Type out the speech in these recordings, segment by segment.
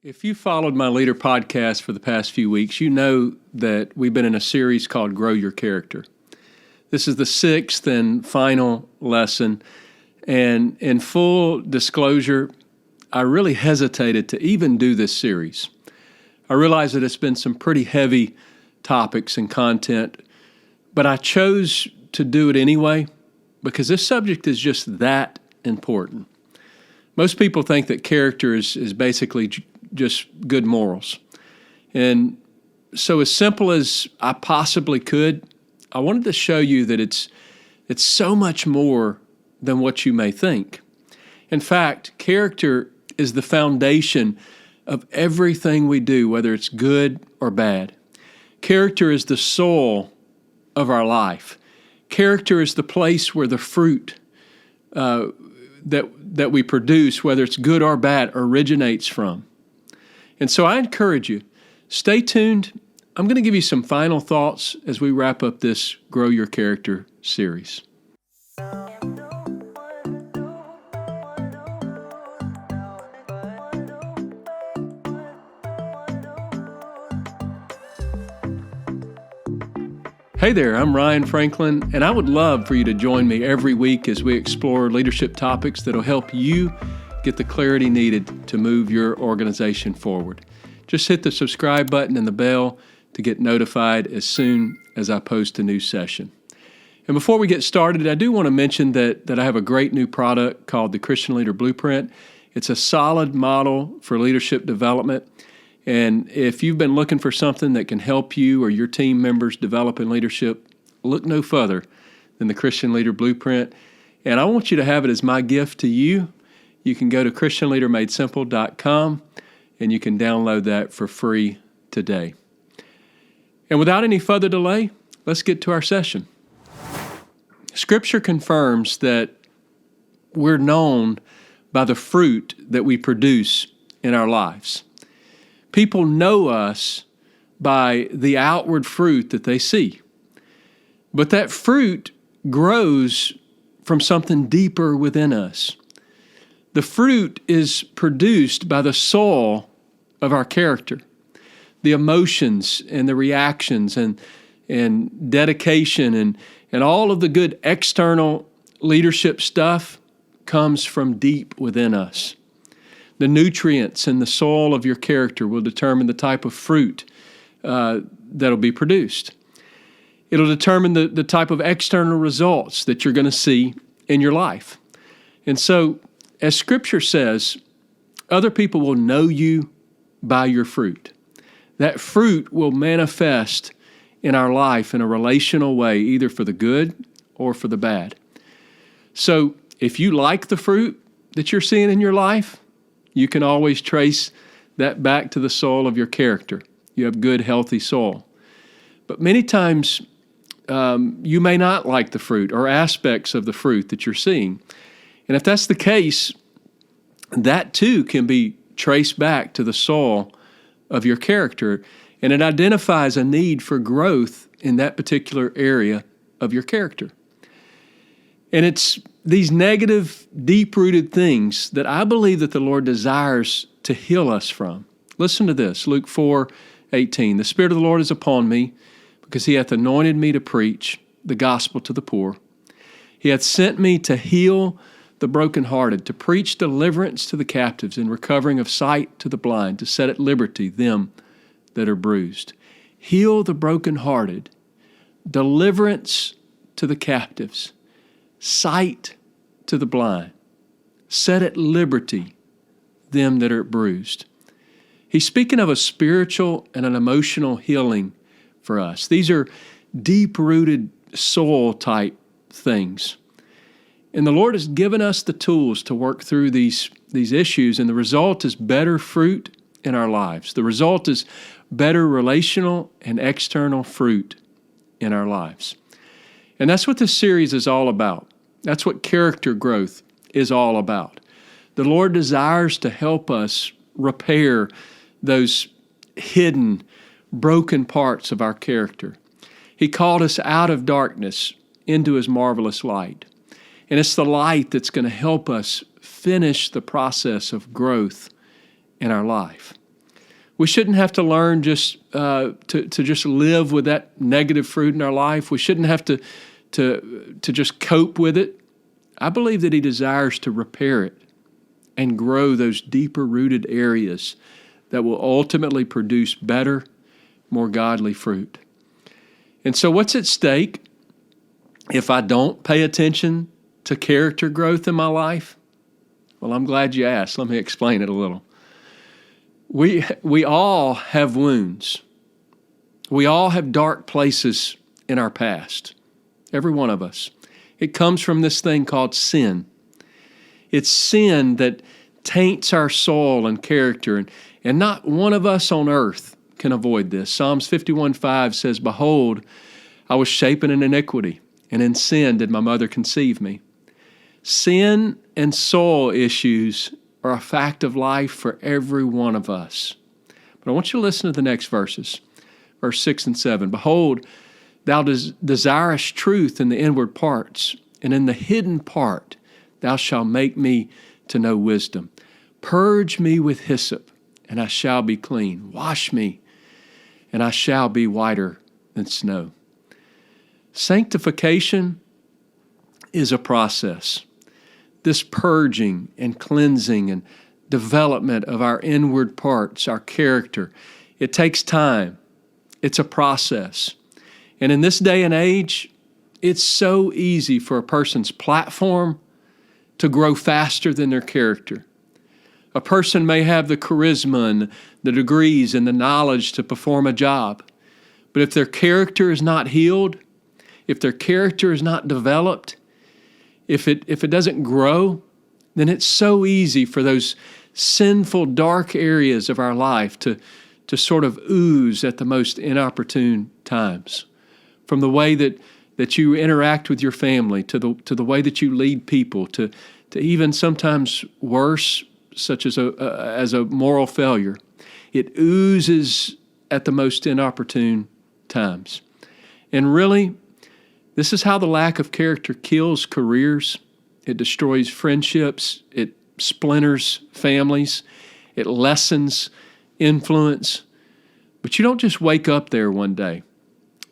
If you followed my Leader podcast for the past few weeks, you know that we've been in a series called Grow Your Character. This is the sixth and final lesson, and in full disclosure, I really hesitated to even do this series. I realize that it's been some pretty heavy topics and content, but I chose to do it anyway because this subject is just that important. Most people think that character is basically just good morals. And so as simple as I possibly could, I wanted to show you that it's so much more than what you may think. In fact, character is the foundation of everything we do, whether it's good or bad. Character is the soul of our life. Character is the place where the fruit that we produce, whether it's good or bad, originates from. And so I encourage you, stay tuned. I'm going to give you some final thoughts as we wrap up this Grow Your Character series. Hey there, I'm Ryan Franklin, and I would love for you to join me every week as we explore leadership topics that will help you get the clarity needed to move your organization forward. Just hit the subscribe button and the bell to get notified as soon as I post a new session. And before we get started, I do want to mention that I have a great new product called the Christian Leader Blueprint. It's a solid model for leadership development. And if you've been looking for something that can help you or your team members develop in leadership, look no further than the Christian Leader Blueprint. And I want you to have it as my gift to you. You can go to christianleadermadesimple.com and you can download that for free today. And without any further delay, let's get to our session. Scripture confirms that we're known by the fruit that we produce in our lives. People know us by the outward fruit that they see. But that fruit grows from something deeper within us. The fruit is produced by the soul of our character. The emotions and the reactions and dedication and all of the good external leadership stuff comes from deep within us. The nutrients in the soil of your character will determine the type of fruit that'll be produced. It'll determine the type of external results that you're going to see in your life. And so, as Scripture says, other people will know you by your fruit. That fruit will manifest in our life in a relational way, either for the good or for the bad. So, if you like the fruit that you're seeing in your life, you can always trace that back to the soul of your character. You have good, healthy soul. But many times, you may not like the fruit or aspects of the fruit that you're seeing. And if that's the case, that too can be traced back to the soul of your character, and it identifies a need for growth in that particular area of your character. And it's these negative, deep-rooted things that I believe that the Lord desires to heal us from. Listen to this, Luke 4:18. The Spirit of the Lord is upon me, because He hath anointed me to preach the gospel to the poor. He hath sent me to heal the brokenhearted, to preach deliverance to the captives and recovering of sight to the blind, to set at liberty them that are bruised. Heal the brokenhearted, deliverance to the captives, sight to the blind, set at liberty them that are bruised. He's speaking of a spiritual and an emotional healing for us. These are deep-rooted soul type things. And the Lord has given us the tools to work through these issues, and the result is better fruit in our lives. The result is better relational and external fruit in our lives. And that's what this series is all about. That's what character growth is all about. The Lord desires to help us repair those hidden, broken parts of our character. He called us out of darkness into His marvelous light. And it's the light that's going to help us finish the process of growth in our life. We shouldn't have to learn just to just live with that negative fruit in our life. We shouldn't have to just cope with it. I believe that He desires to repair it and grow those deeper rooted areas that will ultimately produce better, more godly fruit. And so what's at stake if I don't pay attention to character growth in my life? Well, I'm glad you asked. Let me explain it a little. We all have wounds. We all have dark places in our past. Every one of us. It comes from this thing called sin. It's sin that taints our soul and character, and not one of us on earth can avoid this. Psalms 51:5 says, "Behold, I was shapen in iniquity, and in sin did my mother conceive me." Sin and soul issues are a fact of life for every one of us. But I want you to listen to the next verses, verse 6 and 7. "Behold, thou desirest truth in the inward parts, and in the hidden part thou shalt make me to know wisdom. Purge me with hyssop, and I shall be clean. Wash me, and I shall be whiter than snow." Sanctification is a process. This purging and cleansing and development of our inward parts, our character, it takes time. It's a process. And in this day and age, it's so easy for a person's platform to grow faster than their character. A person may have the charisma and the degrees and the knowledge to perform a job, but if their character is not healed, if their character is not developed, if it doesn't grow, then it's so easy for those sinful, dark areas of our life to sort of ooze at the most inopportune times. From the way that you interact with your family, to the way that you lead people, to even sometimes worse, such as a moral failure. It oozes at the most inopportune times. And really, this is how the lack of character kills careers. It destroys friendships. It splinters families. It lessens influence. But you don't just wake up there one day.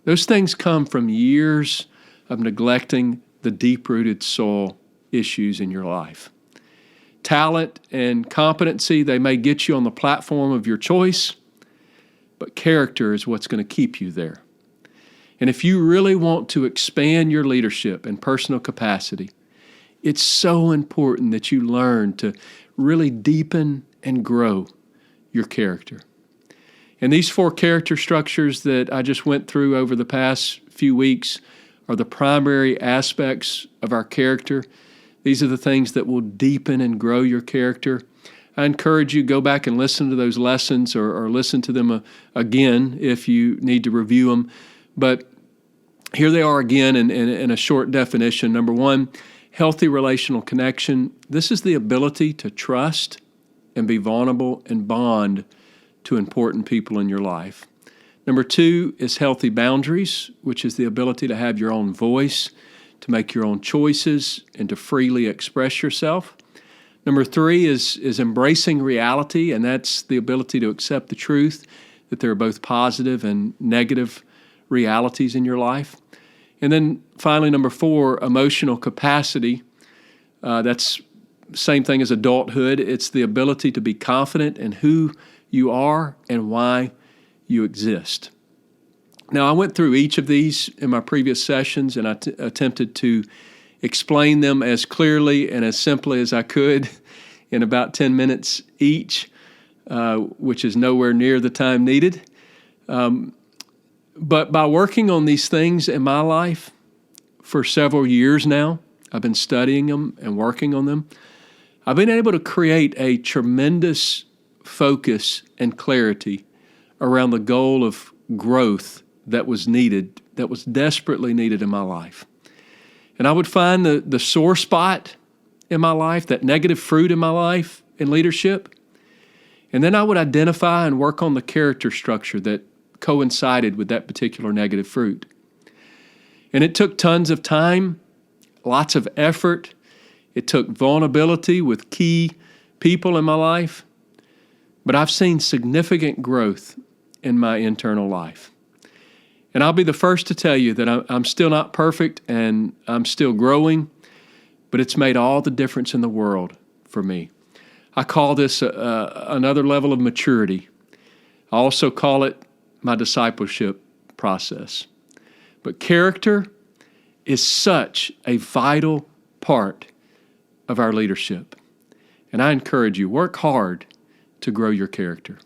Those things come from years of neglecting the deep-rooted soul issues in your life. Talent and competency, they may get you on the platform of your choice, but character is what's going to keep you there. And if you really want to expand your leadership and personal capacity, it's so important that you learn to really deepen and grow your character. And these 4 character structures that I just went through over the past few weeks are the primary aspects of our character. These are the things that will deepen and grow your character. I encourage you, go back and listen to those lessons or listen to them again if you need to review them. But here they are again in a short definition. Number 1, healthy relational connection. This is the ability to trust and be vulnerable and bond to important people in your life. Number 2 is healthy boundaries, which is the ability to have your own voice, to make your own choices, and to freely express yourself. Number 3 is embracing reality, and that's the ability to accept the truth that there are both positive and negative realities in your life. And then finally, number 4, emotional capacity. That's the same thing as adulthood. It's the ability to be confident in who you are and why you exist. Now, I went through each of these in my previous sessions, and I attempted to explain them as clearly and as simply as I could in about 10 minutes each, which is nowhere near the time needed. But by working on these things in my life for several years now, I've been studying them and working on them, I've been able to create a tremendous focus and clarity around the goal of growth that was needed, that was desperately needed in my life. And I would find the sore spot in my life, that negative fruit in my life in leadership, and then I would identify and work on the character structure that coincided with that particular negative fruit. And it took tons of time, lots of effort. It took vulnerability with key people in my life. but I've seen significant growth in my internal life. And I'll be the first to tell you that I'm still not perfect and I'm still growing, but it's made all the difference in the world for me. I call this another level of maturity. I also call it my discipleship process. But character is such a vital part of our leadership. And I encourage you, work hard to grow your character.